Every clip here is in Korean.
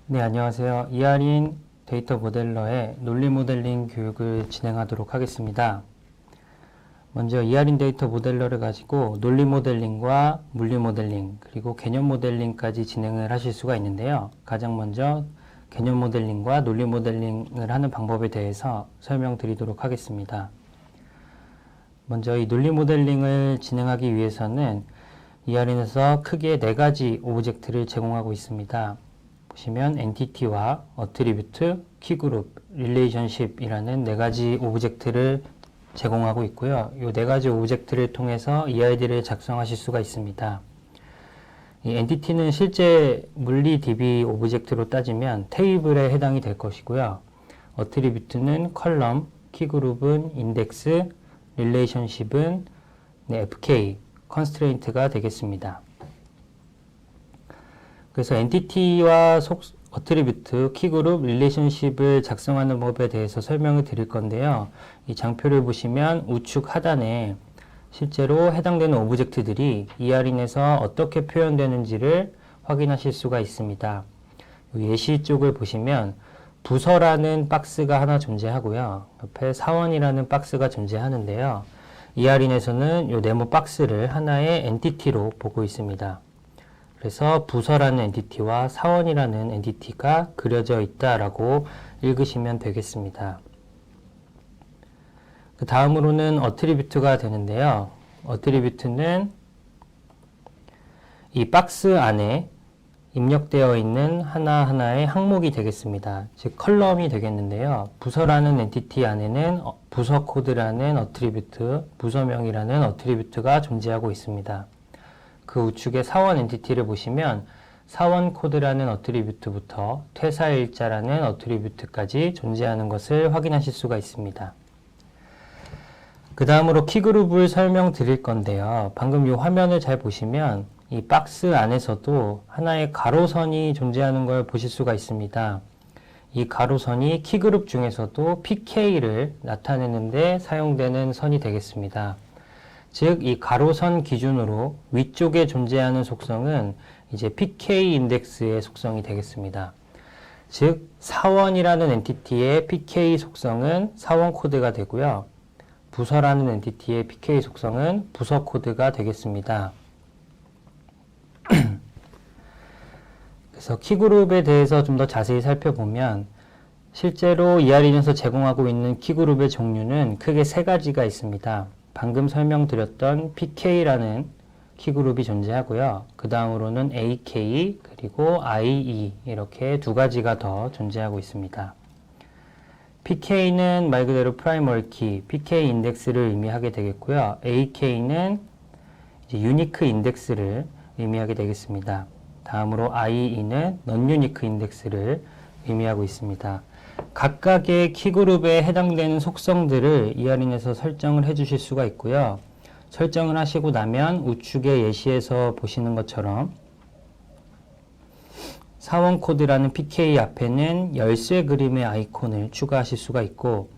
네, 안녕하세요. 이하린 데이터 모델러의 논리 모델링 교육을 진행하도록 하겠습니다. 먼저 이하린 데이터 모델러를 가지고 논리 모델링과 물리 모델링, 그리고 개념 모델링까지 진행을 하실 수가 있는데요. 가장 먼저 개념 모델링과 논리 모델링을 하는 방법에 대해서 설명드리도록 하겠습니다. 먼저 이 논리 모델링을 진행하기 위해서는 이하린에서 크게 4가지 오브젝트를 제공하고 있습니다. 보시면 엔티티와 어트리뷰트, 키그룹, 릴레이션십이라는 4가지 오브젝트를 제공하고 있고요. 이 4가지 오브젝트를 통해서 EID를 작성하실 수가 있습니다. 이 엔티티는 실제 물리 DB 오브젝트로 따지면 테이블에 해당이 될 것이고요. 어트리뷰트는 컬럼, 키그룹은 인덱스, 릴레이션십은 FK, 컨스트레인트가 되겠습니다. 그래서 엔티티와 어트리뷰트, 키그룹, 릴레이션십을 작성하는 법에 대해서 설명을 드릴 건데요. 이 장표를 보시면 우측 하단에 실제로 해당되는 오브젝트들이 ER인에서 어떻게 표현되는지를 확인하실 수가 있습니다. 예시 쪽을 보시면 부서라는 박스가 하나 존재하고요. 옆에 사원이라는 박스가 존재하는데요. ER인에서는 이 네모 박스를 하나의 엔티티로 보고 있습니다. 그래서 부서라는 엔티티와 사원이라는 엔티티가 그려져 있다라고 읽으시면 되겠습니다. 그 다음으로는 어트리뷰트가 되는데요. 어트리뷰트는 이 박스 안에 입력되어 있는 하나하나의 항목이 되겠습니다. 즉 컬럼이 되겠는데요. 부서라는 엔티티 안에는 부서 코드라는 어트리뷰트, 부서명이라는 어트리뷰트가 존재하고 있습니다. 그 우측에 사원 엔티티를 보시면 사원 코드라는 어트리뷰트부터 퇴사일자라는 어트리뷰트까지 존재하는 것을 확인하실 수가 있습니다. 그 다음으로 키그룹을 설명드릴 건데요. 방금 이 화면을 잘 보시면 이 박스 안에서도 하나의 가로선이 존재하는 걸 보실 수가 있습니다. 이 가로선이 키그룹 중에서도 PK를 나타내는 데 사용되는 선이 되겠습니다. 즉, 이 가로선 기준으로 위쪽에 존재하는 속성은 이제 PK 인덱스의 속성이 되겠습니다. 즉, 사원이라는 엔티티의 PK 속성은 사원 코드가 되고요. 부서라는 엔티티의 PK 속성은 부서 코드가 되겠습니다. 그래서 키그룹에 대해서 좀 더 자세히 살펴보면 실제로 ER인에서 제공하고 있는 키그룹의 종류는 크게 3가지가 있습니다. 방금 설명드렸던 PK라는 키그룹이 존재하고요. 그 다음으로는 AK 그리고 IE 이렇게 2가지가 더 존재하고 있습니다. PK는 말 그대로 프라이머리 키, PK 인덱스를 의미하게 되겠고요. AK는 이제 유니크 인덱스를 의미하게 되겠습니다. 다음으로 IE는 넌 유니크 인덱스를 의미하고 있습니다. 각각의 키그룹에 해당되는 속성들을 ER인에서 설정을 해 주실 수가 있고요. 설정을 하시고 나면 우측의 예시에서 보시는 것처럼 사원 코드라는 PK 앞에는 열쇠 그림의 아이콘을 추가하실 수가 있고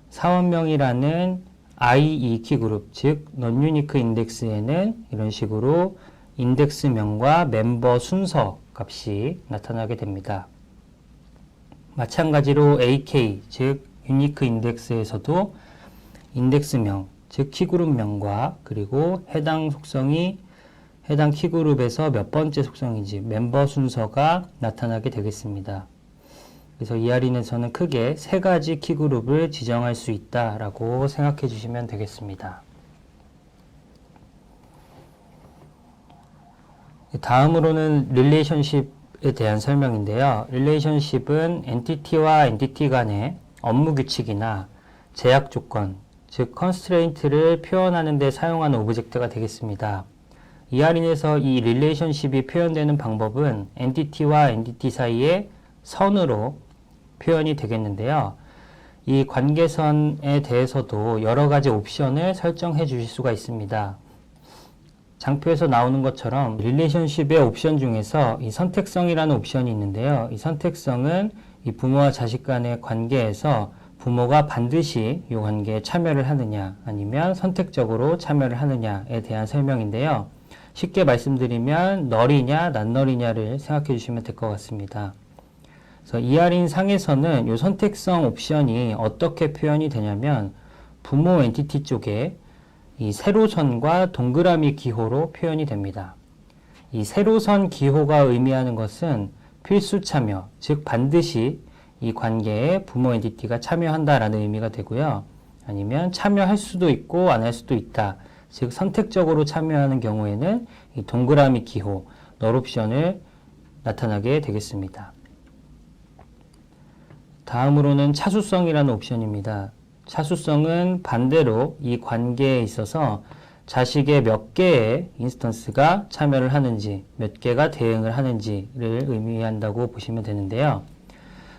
사원명이라는 IE 키그룹, 즉 넌 유니크 인덱스에는 이런 식으로 인덱스명과 멤버 순서 값이 나타나게 됩니다. 마찬가지로 AK, 즉 유니크 인덱스에서도 인덱스명, 즉 키그룹명과 그리고 해당 속성이 해당 키그룹에서 몇 번째 속성인지 멤버 순서가 나타나게 되겠습니다. 그래서 ER인에서는 크게 3가지 키그룹을 지정할 수 있다라고 생각해 주시면 되겠습니다. 다음으로는 릴레이션십에 대한 설명인데요. 릴레이션십은 엔티티와 엔티티 간의 업무 규칙이나 제약 조건, 즉 컨스트레인트를 표현하는 데 사용하는 오브젝트가 되겠습니다. ER인에서 이 릴레이션십이 표현되는 방법은 엔티티와 엔티티 사이의 선으로 표현이 되겠는데요. 이 관계선에 대해서도 여러 가지 옵션을 설정해 주실 수가 있습니다. 장표에서 나오는 것처럼 릴레이션십의 옵션 중에서 이 선택성이라는 옵션이 있는데요. 이 선택성은 이 부모와 자식 간의 관계에서 부모가 반드시 이 관계에 참여를 하느냐 아니면 선택적으로 참여를 하느냐에 대한 설명인데요. 쉽게 말씀드리면 널이냐 난널이냐를 생각해 주시면 될 것 같습니다. 그래서 ER인 상에서는 이 선택성 옵션이 어떻게 표현이 되냐면 부모 엔티티 쪽에 이 세로선과 동그라미 기호로 표현이 됩니다. 이 세로선 기호가 의미하는 것은 필수 참여, 즉 반드시 이 관계에 부모 엔티티가 참여한다라는 의미가 되고요. 아니면 참여할 수도 있고 안 할 수도 있다. 즉 선택적으로 참여하는 경우에는 이 동그라미 기호, 널 옵션을 나타나게 되겠습니다. 다음으로는 차수성이라는 옵션입니다. 차수성은 반대로 이 관계에 있어서 자식의 몇 개의 인스턴스가 참여를 하는지, 몇 개가 대응을 하는지를 의미한다고 보시면 되는데요.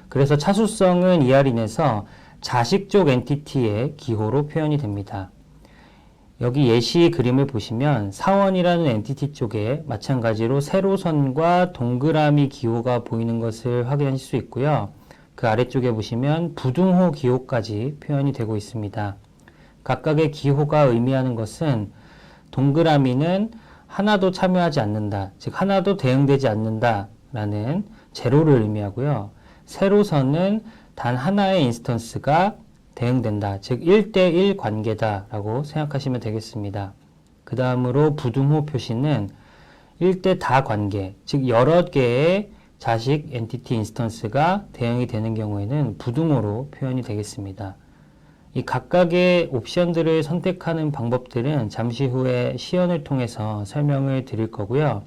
그래서 차수성은 ER인에서 자식 쪽 엔티티의 기호로 표현이 됩니다. 여기 예시 그림을 보시면 사원이라는 엔티티 쪽에 마찬가지로 세로선과 동그라미 기호가 보이는 것을 확인하실 수 있고요. 그 아래쪽에 보시면 부등호 기호까지 표현이 되고 있습니다. 각각의 기호가 의미하는 것은 동그라미는 하나도 참여하지 않는다, 즉 하나도 대응되지 않는다 라는 제로를 의미하고요. 세로선은 단 하나의 인스턴스가 대응된다, 즉 1대1 관계다 라고 생각하시면 되겠습니다. 그 다음으로 부등호 표시는 1대 다 관계, 즉 여러 개의 자식 엔티티 인스턴스가 대응이 되는 경우에는 부등호로 표현이 되겠습니다. 이 각각의 옵션들을 선택하는 방법들은 잠시 후에 시연을 통해서 설명을 드릴 거고요.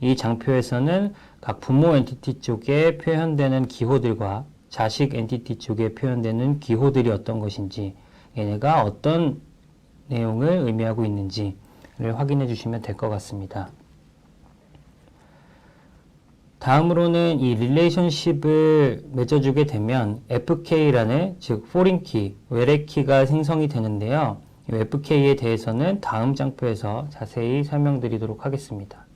이 장표에서는 각 부모 엔티티 쪽에 표현되는 기호들과 자식 엔티티 쪽에 표현되는 기호들이 어떤 것인지, 얘네가 어떤 내용을 의미하고 있는지를 확인해 주시면 될 것 같습니다. 다음으로는 이 릴레이션십을 맺어주게 되면 FK라는, 즉 foreign key, 외래 키가 생성이 되는데요. 이 FK에 대해서는 다음 장표에서 자세히 설명드리도록 하겠습니다.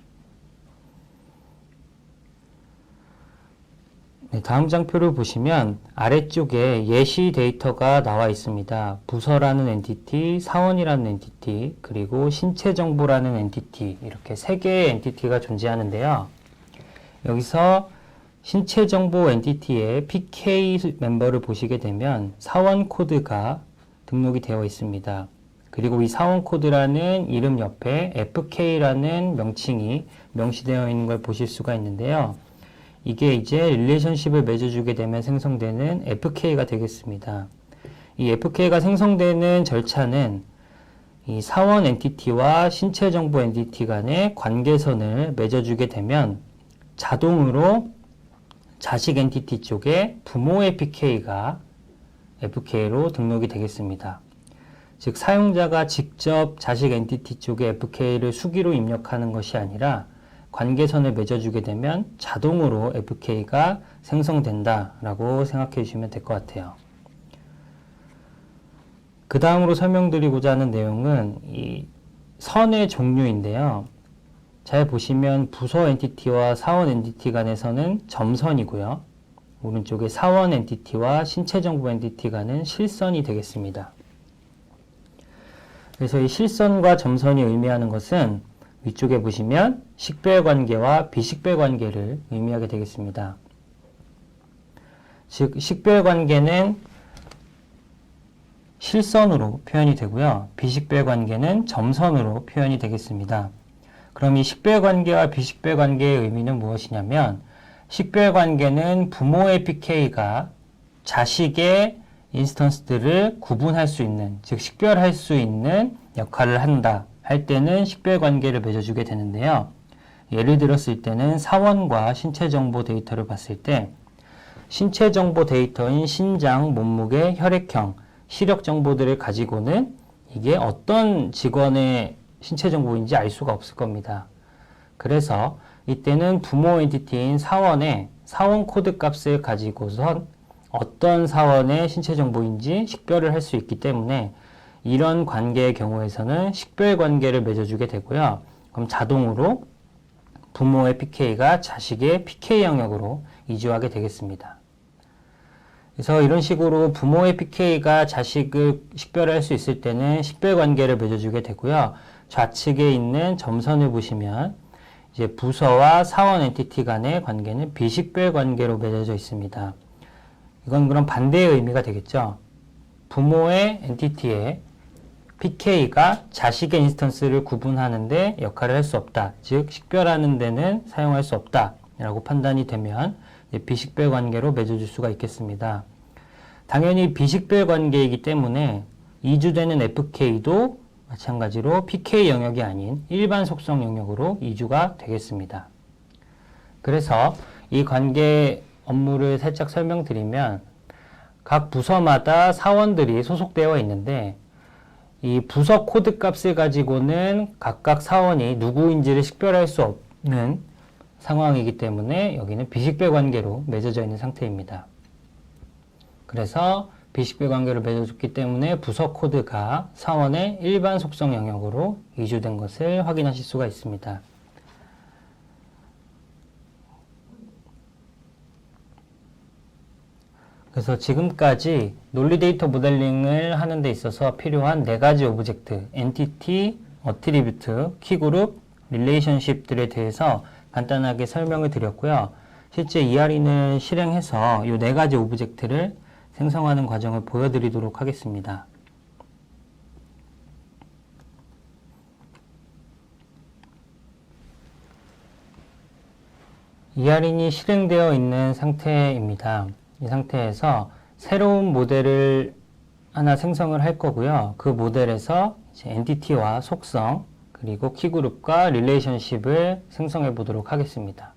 네, 다음 장표를 보시면 아래쪽에 예시 데이터가 나와 있습니다. 부서라는 엔티티, 사원이라는 엔티티, 그리고 신체 정보라는 엔티티, 이렇게 세 개의 엔티티가 존재하는데요. 여기서 신체 정보 엔티티의 PK 멤버를 보시게 되면 사원 코드가 등록이 되어 있습니다. 그리고 이 사원 코드라는 이름 옆에 FK라는 명칭이 명시되어 있는 걸 보실 수가 있는데요. 이게 이제 릴레이션십을 맺어주게 되면 생성되는 FK가 되겠습니다. 이 FK가 생성되는 절차는 이 사원 엔티티와 신체 정보 엔티티 간의 관계선을 맺어주게 되면 자동으로 자식 엔티티 쪽에 부모의 PK가 FK로 등록이 되겠습니다. 즉 사용자가 직접 자식 엔티티 쪽에 FK를 수기로 입력하는 것이 아니라 관계선을 맺어주게 되면 자동으로 FK가 생성된다라고 생각해 주시면 될 것 같아요. 그 다음으로 설명드리고자 하는 내용은 이 선의 종류인데요. 잘 보시면 부서 엔티티와 사원 엔티티 간에서는 점선이고요. 오른쪽에 사원 엔티티와 신체 정보 엔티티 간은 실선이 되겠습니다. 그래서 이 실선과 점선이 의미하는 것은 위쪽에 보시면 식별 관계와 비식별 관계를 의미하게 되겠습니다. 즉 식별 관계는 실선으로 표현이 되고요. 비식별 관계는 점선으로 표현이 되겠습니다. 그럼 이 식별관계와 비식별관계의 의미는 무엇이냐면 식별관계는 부모의 PK가 자식의 인스턴스들을 구분할 수 있는, 즉 식별할 수 있는 역할을 한다 할 때는 식별관계를 맺어주게 되는데요. 예를 들었을 때는 사원과 신체 정보 데이터를 봤을 때 신체 정보 데이터인 신장, 몸무게, 혈액형, 시력 정보들을 가지고는 이게 어떤 직원의 신체 정보인지 알 수가 없을 겁니다. 그래서 이때는 부모 엔티티인 사원의 사원 코드 값을 가지고선 어떤 사원의 신체 정보인지 식별을 할 수 있기 때문에 이런 관계의 경우에서는 식별 관계를 맺어주게 되고요. 그럼 자동으로 부모의 PK가 자식의 PK 영역으로 이주하게 되겠습니다. 그래서 이런 식으로 부모의 PK가 자식을 식별할 수 있을 때는 식별 관계를 맺어주게 되고요. 좌측에 있는 점선을 보시면 이제 부서와 사원 엔티티 간의 관계는 비식별 관계로 맺어져 있습니다. 이건 그럼 반대의 의미가 되겠죠. 부모의 엔티티에 PK가 자식의 인스턴스를 구분하는데 역할을 할 수 없다. 즉 식별하는 데는 사용할 수 없다 라고 판단이 되면 비식별 관계로 맺어줄 수가 있겠습니다. 당연히 비식별 관계이기 때문에 이주되는 FK도 마찬가지로 PK 영역이 아닌 일반 속성 영역으로 이주가 되겠습니다. 그래서 이 관계 업무를 살짝 설명드리면 각 부서마다 사원들이 소속되어 있는데 이 부서 코드 값을 가지고는 각각 사원이 누구인지를 식별할 수 없는 상황이기 때문에 여기는 비식별 관계로 맺어져 있는 상태입니다. 그래서 비식별 관계로 맺어졌기 때문에 부서 코드가 사원의 일반 속성 영역으로 이주된 것을 확인하실 수가 있습니다. 그래서 지금까지 논리 데이터 모델링을 하는 데 있어서 필요한 4가지 오브젝트, 엔티티, 어트리뷰트, 키그룹, 릴레이션십들에 대해서 간단하게 설명을 드렸고요. 실제 ERE는 실행해서 이 4가지 오브젝트를 생성하는 과정을 보여드리도록 하겠습니다. ERE이 실행되어 있는 상태입니다. 이 상태에서 새로운 모델을 하나 생성을 할 거고요. 그 모델에서 이제 엔티티와 속성, 그리고 키그룹과 릴레이션십을 생성해 보도록 하겠습니다.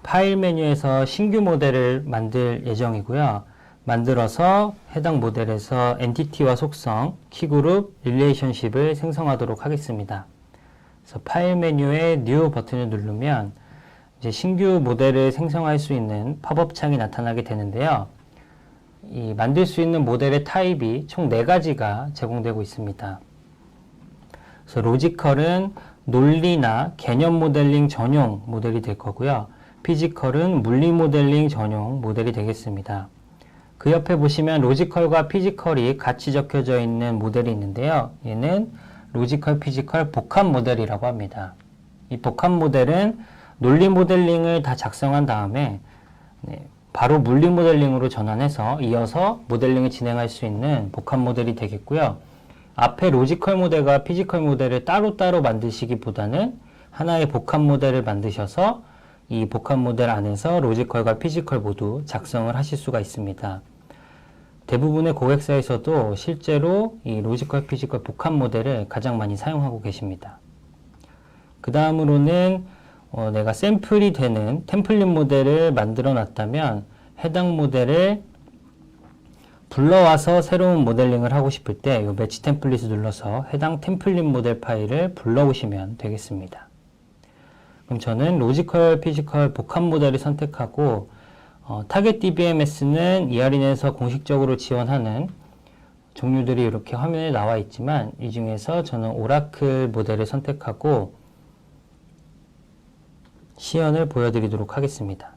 파일 메뉴에서 신규 모델을 만들 예정이고요. 만들어서 해당 모델에서 엔티티와 속성, 키그룹, 릴레이션십을 생성하도록 하겠습니다. 그래서 파일 메뉴에 New 버튼을 누르면 이제 신규 모델을 생성할 수 있는 팝업 창이 나타나게 되는데요. 이 만들 수 있는 모델의 타입이 총 4가지가 제공되고 있습니다. 그래서 로지컬은 논리나 개념 모델링 전용 모델이 될 거고요. 피지컬은 물리 모델링 전용 모델이 되겠습니다. 그 옆에 보시면 로지컬과 피지컬이 같이 적혀져 있는 모델이 있는데요. 얘는 로지컬 피지컬 복합 모델이라고 합니다. 이 복합 모델은 논리 모델링을 다 작성한 다음에 바로 물리 모델링으로 전환해서 이어서 모델링을 진행할 수 있는 복합 모델이 되겠고요. 앞에 로지컬 모델과 피지컬 모델을 따로따로 만드시기보다는 하나의 복합 모델을 만드셔서 이 복합 모델 안에서 로지컬과 피지컬 모두 작성을 하실 수가 있습니다. 대부분의 고객사에서도 실제로 이 로지컬 피지컬 복합 모델을 가장 많이 사용하고 계십니다. 그 다음으로는 내가 샘플이 되는 템플릿 모델을 만들어 놨다면 해당 모델을 불러와서 새로운 모델링을 하고 싶을 때 이 매치 템플릿을 눌러서 해당 템플릿 모델 파일을 불러오시면 되겠습니다. 그럼 저는 로지컬 피지컬 복합 모델을 선택하고 타겟 DBMS는 ERE에서 공식적으로 지원하는 종류들이 이렇게 화면에 나와 있지만 이 중에서 저는 오라클 모델을 선택하고 시연을 보여드리도록 하겠습니다.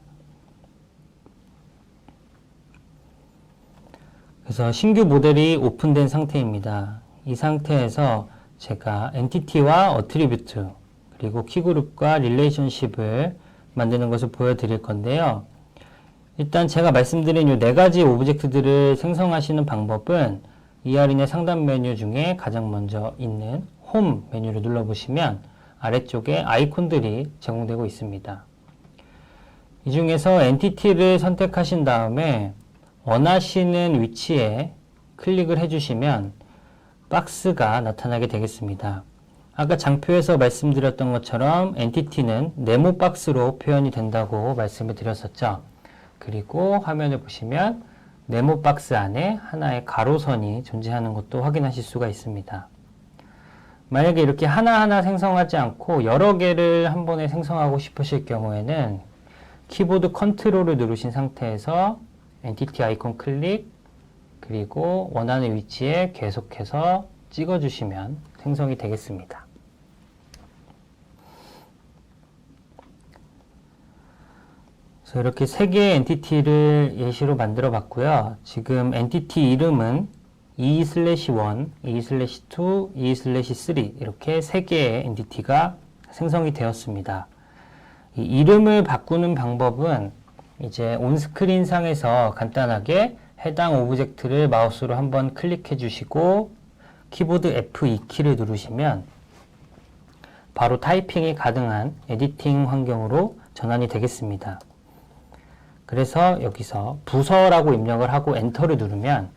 그래서 신규 모델이 오픈된 상태입니다. 이 상태에서 제가 엔티티와 어트리뷰트 그리고 키그룹과 릴레이션십을 만드는 것을 보여드릴 건데요. 일단 제가 말씀드린 이 4가지 오브젝트들을 생성하시는 방법은 ERE의 상단 메뉴 중에 가장 먼저 있는 홈 메뉴를 눌러보시면 아래쪽에 아이콘들이 제공되고 있습니다. 이 중에서 엔티티를 선택하신 다음에 원하시는 위치에 클릭을 해주시면 박스가 나타나게 되겠습니다. 아까 장표에서 말씀드렸던 것처럼 엔티티는 네모 박스로 표현이 된다고 말씀을 드렸었죠. 그리고 화면을 보시면 네모 박스 안에 하나의 가로선이 존재하는 것도 확인하실 수가 있습니다. 만약에 이렇게 하나하나 생성하지 않고 여러 개를 한 번에 생성하고 싶으실 경우에는 키보드 컨트롤을 누르신 상태에서 엔티티 아이콘 클릭 그리고 원하는 위치에 계속해서 찍어주시면 생성이 되겠습니다. 그래서 이렇게 3개의 엔티티를 예시로 만들어 봤고요. 지금 엔티티 이름은 E/1, E/2, E/3 이렇게 3개의 엔티티가 생성이 되었습니다. 이 이름을 바꾸는 방법은 이제 온스크린 상에서 간단하게 해당 오브젝트를 마우스로 한번 클릭해 주시고 키보드 F2키를 누르시면 바로 타이핑이 가능한 에디팅 환경으로 전환이 되겠습니다. 그래서 여기서 부서라고 입력을 하고 엔터를 누르면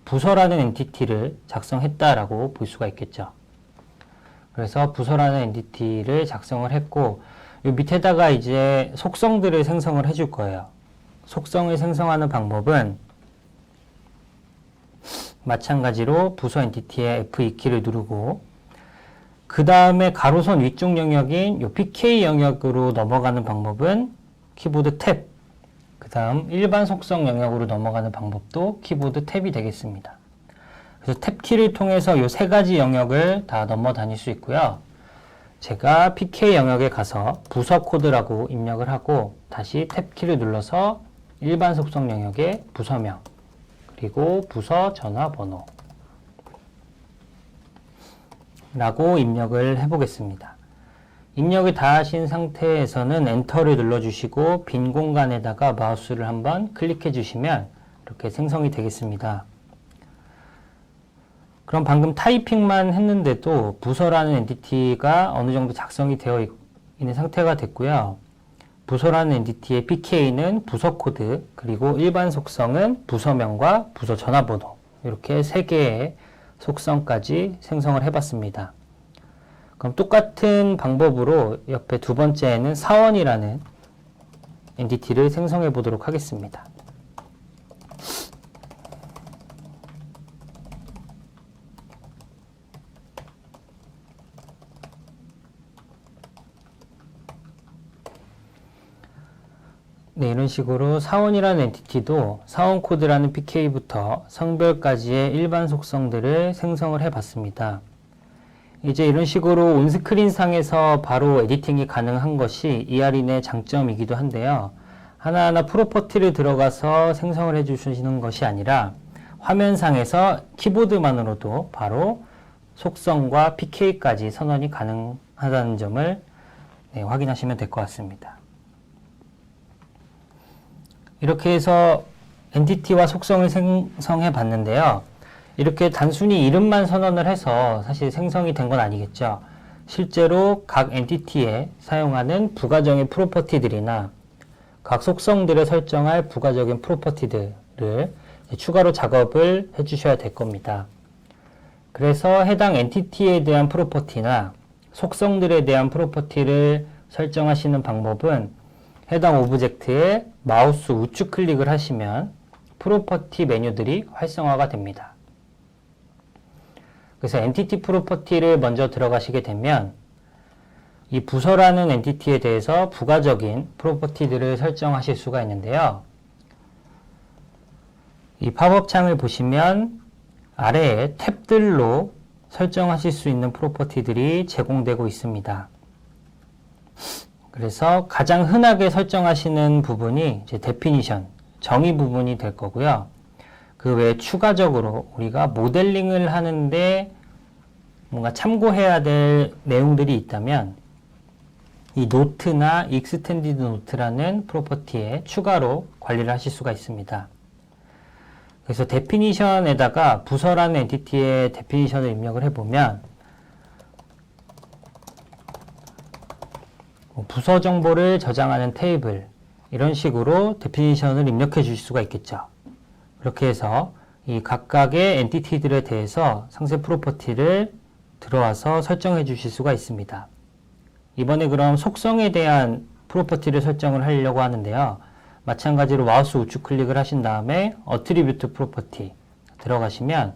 부서라는 엔티티를 작성했다라고 볼 수가 있겠죠. 그래서 부서라는 엔티티를 작성을 했고 이 밑에다가 이제 속성들을 생성을 해줄 거예요. 속성을 생성하는 방법은 마찬가지로 부서 엔티티의 F2키를 누르고 그 다음에 가로선 위쪽 영역인 이 PK 영역으로 넘어가는 방법은 키보드 탭, 그 다음 일반 속성 영역으로 넘어가는 방법도 키보드 탭이 되겠습니다. 그래서 탭키를 통해서 이 세 가지 영역을 다 넘어 다닐 수 있고요. 제가 PK 영역에 가서 부서 코드라고 입력을 하고 다시 탭키를 눌러서 일반 속성 영역의 부서명 그리고 부서 전화번호 라고 입력을 해보겠습니다. 입력을 다 하신 상태에서는 엔터를 눌러주시고 빈 공간에다가 마우스를 한번 클릭해 주시면 이렇게 생성이 되겠습니다. 그럼 방금 타이핑만 했는데도 부서라는 엔티티가 어느 정도 작성이 되어 있는 상태가 됐고요. 부서라는 엔티티의 PK는 부서 코드, 그리고 일반 속성은 부서명과 부서 전화번호 이렇게 세 개의 속성까지 생성을 해봤습니다. 그럼 똑같은 방법으로 옆에 두 번째에는 사원이라는 엔티티를 생성해 보도록 하겠습니다. 네, 이런 식으로 사원이라는 엔티티도 사원 코드라는 PK부터 성별까지의 일반 속성들을 생성을 해봤습니다. 이제 이런 식으로 온스크린 상에서 바로 에디팅이 가능한 것이 ER인의 장점이기도 한데요. 하나하나 프로퍼티를 들어가서 생성을 해주시는 것이 아니라 화면상에서 키보드만으로도 바로 속성과 PK까지 선언이 가능하다는 점을 확인하시면 될 것 같습니다. 이렇게 해서 엔티티와 속성을 생성해 봤는데요. 이렇게 단순히 이름만 선언을 해서 사실 생성이 된 건 아니겠죠. 실제로 각 엔티티에 사용하는 부가적인 프로퍼티들이나 각 속성들을 설정할 부가적인 프로퍼티들을 추가로 작업을 해 주셔야 될 겁니다. 그래서 해당 엔티티에 대한 프로퍼티나 속성들에 대한 프로퍼티를 설정하시는 방법은 해당 오브젝트에 마우스 우측 클릭을 하시면 프로퍼티 메뉴들이 활성화가 됩니다. 그래서 엔티티 프로퍼티를 먼저 들어가시게 되면 이 부서라는 엔티티에 대해서 부가적인 프로퍼티들을 설정하실 수가 있는데요. 이 팝업 창을 보시면 아래에 탭들로 설정하실 수 있는 프로퍼티들이 제공되고 있습니다. 그래서 가장 흔하게 설정하시는 부분이 이제 데피니션, 정의 부분이 될 거고요. 그 외에 추가적으로 우리가 모델링을 하는데 뭔가 참고해야 될 내용들이 있다면 이 노트나 익스텐디드 노트라는 프로퍼티에 추가로 관리를 하실 수가 있습니다. 그래서 데피니션에다가 부서라는 엔티티의 데피니션을 입력을 해보면 부서 정보를 저장하는 테이블 이런 식으로 데피니션을 입력해 주실 수가 있겠죠. 그렇게 해서 이 각각의 엔티티들에 대해서 상세 프로퍼티를 들어와서 설정해 주실 수가 있습니다. 이번에 그럼 속성에 대한 프로퍼티를 설정을 하려고 하는데요. 마찬가지로 마우스 우측 클릭을 하신 다음에 어트리뷰트 프로퍼티 들어가시면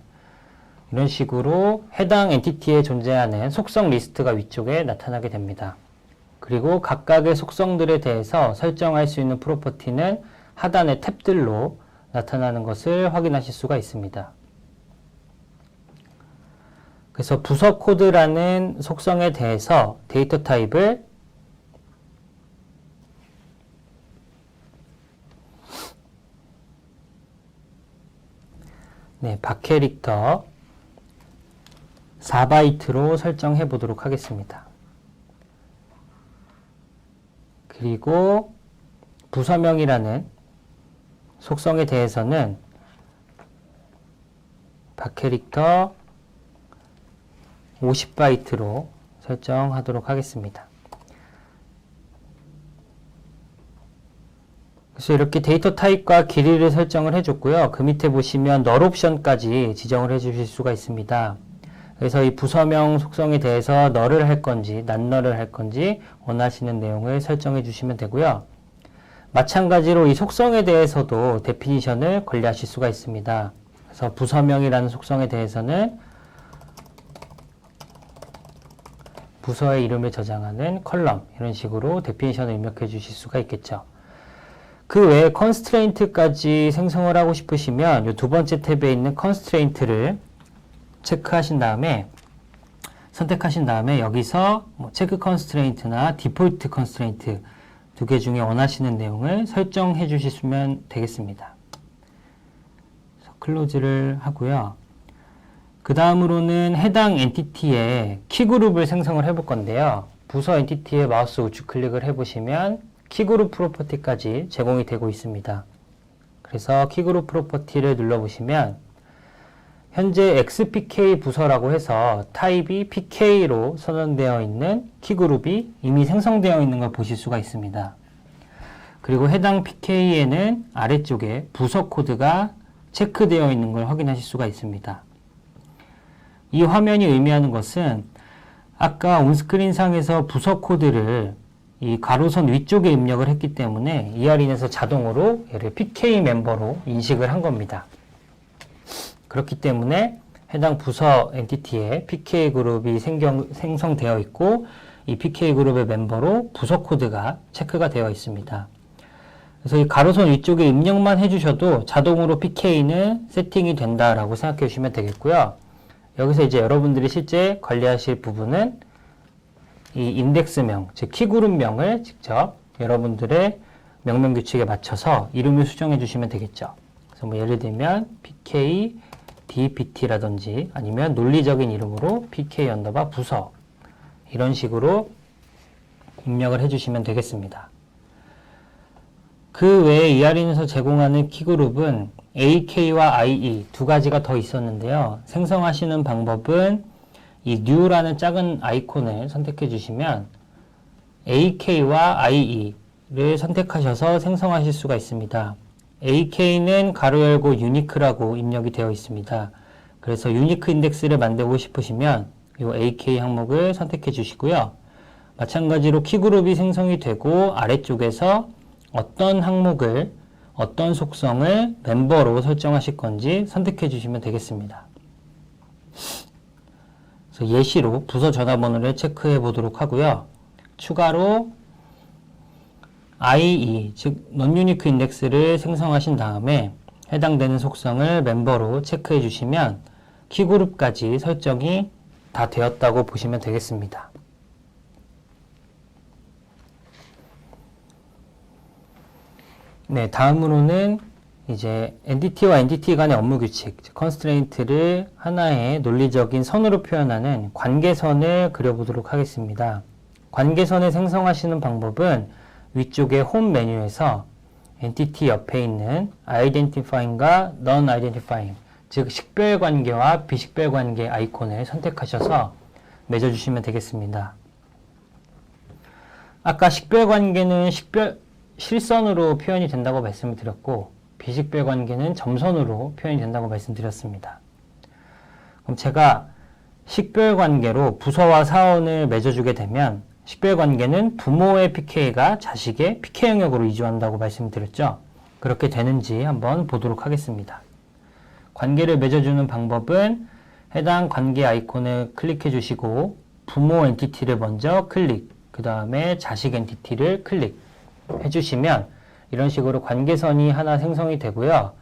이런 식으로 해당 엔티티에 존재하는 속성 리스트가 위쪽에 나타나게 됩니다. 그리고 각각의 속성들에 대해서 설정할 수 있는 프로퍼티는 하단의 탭들로 나타나는 것을 확인하실 수가 있습니다. 그래서 부서 코드라는 속성에 대해서 데이터 타입을 박캐릭터 4바이트로 설정해 보도록 하겠습니다. 그리고 부서명이라는 속성에 대해서는 바캐릭터 50바이트로 설정하도록 하겠습니다. 그래서 이렇게 데이터 타입과 길이를 설정을 해줬고요. 그 밑에 보시면 널 옵션까지 지정을 해주실 수가 있습니다. 그래서 이 부서명 속성에 대해서 널을 할 건지 난널을 할 건지 원하시는 내용을 설정해 주시면 되고요. 마찬가지로 이 속성에 대해서도 데피니션을 관리하실 수가 있습니다. 그래서 부서명이라는 속성에 대해서는 부서의 이름을 저장하는 컬럼 이런 식으로 데피니션을 입력해 주실 수가 있겠죠. 그 외에 constraint까지 생성을 하고 싶으시면 이 두 번째 탭에 있는 constraint를 체크하신 다음에 선택하신 다음에 여기서 뭐 체크 constraint나 디폴트 constraint 두 개 중에 원하시는 내용을 설정해 주시면 되겠습니다. 클로즈를 하고요. 그 다음으로는 해당 엔티티의 키그룹을 생성을 해 볼 건데요. 부서 엔티티에 마우스 우측 클릭을 해보시면 키그룹 프로퍼티까지 제공이 되고 있습니다. 그래서 키그룹 프로퍼티를 눌러보시면 현재 XPK 부서라고 해서 타입이 PK로 선언되어 있는 키그룹이 이미 생성되어 있는 걸 보실 수가 있습니다. 그리고 해당 PK에는 아래쪽에 부서 코드가 체크되어 있는 걸 확인하실 수가 있습니다. 이 화면이 의미하는 것은 아까 온스크린상에서 부서 코드를 이 가로선 위쪽에 입력을 했기 때문에 ER인에서 자동으로 얘를 PK 멤버로 인식을 한 겁니다. 그렇기 때문에 해당 부서 엔티티에 PK 그룹이 생성되어 있고 이 PK 그룹의 멤버로 부서 코드가 체크가 되어 있습니다. 그래서 이 가로선 위쪽에 입력만 해주셔도 자동으로 PK는 세팅이 된다라고 생각해 주시면 되겠고요. 여기서 이제 여러분들이 실제 관리하실 부분은 이 인덱스명, 즉 키그룹명을 직접 여러분들의 명령 규칙에 맞춰서 이름을 수정해 주시면 되겠죠. 그래서 뭐 예를 들면 PK DPT라든지 아니면 논리적인 이름으로 PK 언더바 부서 이런 식으로 입력을 해주시면 되겠습니다. 그 외에 ER인에서 제공하는 키그룹은 AK와 IE 두 가지가 더 있었는데요. 생성하시는 방법은 이 New라는 작은 아이콘을 선택해 주시면 AK와 IE를 선택하셔서 생성하실 수가 있습니다. AK는 가로 열고 유니크라고 입력이 되어 있습니다. 그래서 유니크 인덱스를 만들고 싶으시면 이 AK 항목을 선택해 주시고요. 마찬가지로 키그룹이 생성이 되고 아래쪽에서 어떤 항목을 어떤 속성을 멤버로 설정하실 건지 선택해 주시면 되겠습니다. 그래서 예시로 부서 전화번호를 체크해 보도록 하고요. 추가로 IE, 즉 non-unique index를 생성하신 다음에 해당되는 속성을 멤버로 체크해 주시면 키그룹까지 설정이 다 되었다고 보시면 되겠습니다. 네, 다음으로는 이제 엔티티와 엔티티 간의 업무 규칙, constraint를 하나의 논리적인 선으로 표현하는 관계선을 그려보도록 하겠습니다. 관계선을 생성하시는 방법은 위쪽의 홈 메뉴에서 엔티티 옆에 있는 identifying과 non-identifying, 즉 식별관계와 비식별관계 아이콘을 선택하셔서 맺어주시면 되겠습니다. 아까 식별관계는 실선으로 표현이 된다고 말씀을 드렸고 비식별관계는 점선으로 표현이 된다고 말씀드렸습니다. 그럼 제가 식별관계로 부서와 사원을 맺어주게 되면 식별관계는 부모의 PK가 자식의 PK 영역으로 이주한다고 말씀드렸죠. 그렇게 되는지 한번 보도록 하겠습니다. 관계를 맺어주는 방법은 해당 관계 아이콘을 클릭해 주시고 부모 엔티티를 먼저 클릭, 그 다음에 자식 엔티티를 클릭 해주시면 이런 식으로 관계선이 하나 생성이 되고요.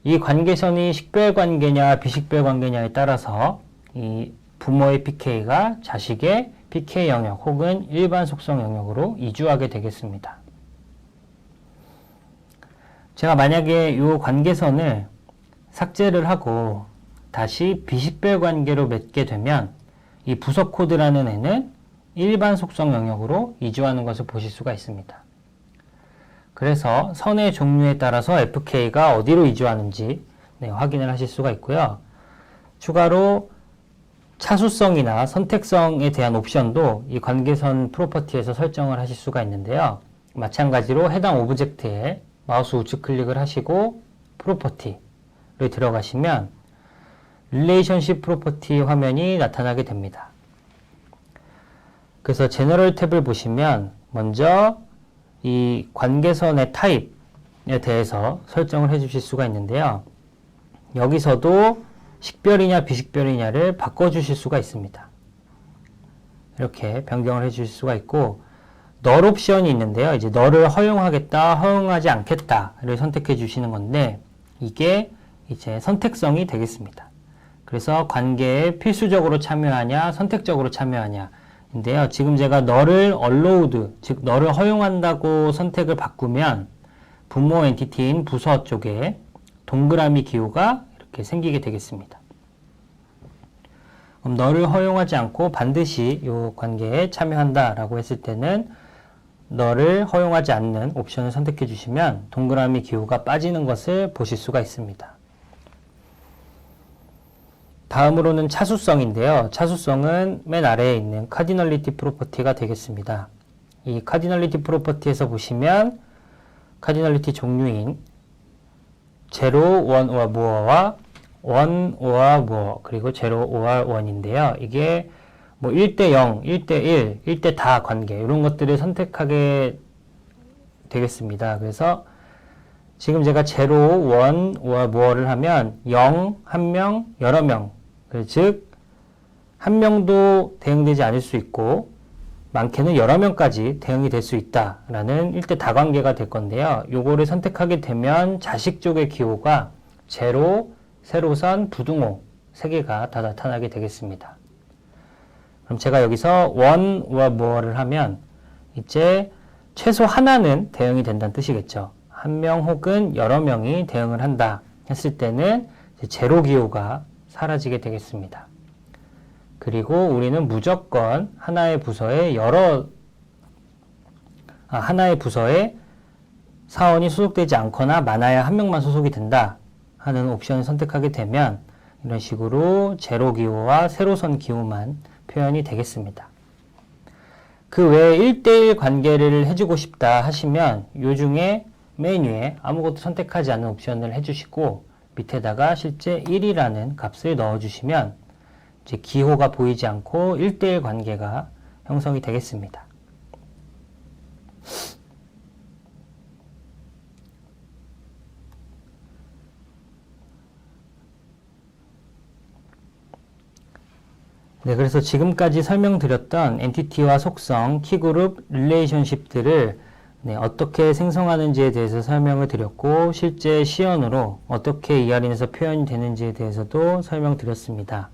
이 관계선이 식별관계냐 비식별관계냐에 따라서 이 부모의 PK가 자식의 PK 영역 혹은 일반 속성 영역으로 이주하게 되겠습니다. 제가 만약에 이 관계선을 삭제를 하고 다시 비식별관계로 맺게 되면 이 부서 코드라는 애는 일반 속성 영역으로 이주하는 것을 보실 수가 있습니다. 그래서 선의 종류에 따라서 fk가 어디로 이주하는지 확인을 하실 수가 있고요. 추가로 차수성이나 선택성에 대한 옵션도 이 관계선 프로퍼티에서 설정을 하실 수가 있는데요. 마찬가지로 해당 오브젝트에 마우스 우측 클릭을 하시고 프로퍼티를 들어가시면 릴레이션십 프로퍼티 화면이 나타나게 됩니다. 그래서 제너럴 탭을 보시면 먼저 이 관계선의 타입에 대해서 설정을 해 주실 수가 있는데요. 여기서도 식별이냐 비식별이냐를 바꿔주실 수가 있습니다. 이렇게 변경을 해 주실 수가 있고 널 옵션이 있는데요. 이제 널을 허용하겠다, 허용하지 않겠다를 선택해 주시는 건데 이게 이제 선택성이 되겠습니다. 그래서 관계에 필수적으로 참여하냐, 선택적으로 참여하냐 인데요. 지금 제가 널을 allowed, 즉 널을 허용한다고 선택을 바꾸면 분모 엔티티인 부서 쪽에 동그라미 기호가 이렇게 생기게 되겠습니다. 그럼 널을 허용하지 않고 반드시 이 관계에 참여한다라고 했을 때는 널을 허용하지 않는 옵션을 선택해 주시면 동그라미 기호가 빠지는 것을 보실 수가 있습니다. 다음으로는 차수성인데요. 차수성은 맨 아래에 있는 카디널리티 프로퍼티가 되겠습니다. 이 카디널리티 프로퍼티에서 보시면 카디널리티 종류인 0, 1 or more와 1 or more 그리고 0 or 1인데요. 이게 뭐 1대 0, 1대 1, 1대 다 관계 이런 것들을 선택하게 되겠습니다. 그래서 지금 제가 0, 1 or more를 하면 0, 1명, 여러 명 즉, 한 명도 대응되지 않을 수 있고 많게는 여러 명까지 대응이 될 수 있다라는 1대 다관계가 될 건데요. 요거를 선택하게 되면 자식 쪽의 기호가 제로, 세로선, 부등호 3개가 다 나타나게 되겠습니다. 그럼 제가 여기서 one or more를 하면 이제 최소 하나는 대응이 된다는 뜻이겠죠. 한 명 혹은 여러 명이 대응을 한다 했을 때는 제로 기호가 사라지게 되겠습니다. 그리고 우리는 무조건 하나의 부서에 하나의 부서에 사원이 소속되지 않거나 많아야 한 명만 소속이 된다 하는 옵션을 선택하게 되면 이런 식으로 제로 기호와 세로선 기호만 표현이 되겠습니다. 그 외에 1대1 관계를 해주고 싶다 하시면 요 중에 메뉴에 아무것도 선택하지 않는 옵션을 해주시고 밑에다가 실제 1이라는 값을 넣어주시면 이제 기호가 보이지 않고 1대1 관계가 형성이 되겠습니다. 네, 그래서 지금까지 설명드렸던 엔티티와 속성, 키그룹, 릴레이션십들을 어떻게 생성하는지에 대해서 설명을 드렸고 실제 시연으로 어떻게 ER인에서 표현이 되는지에 대해서도 설명드렸습니다.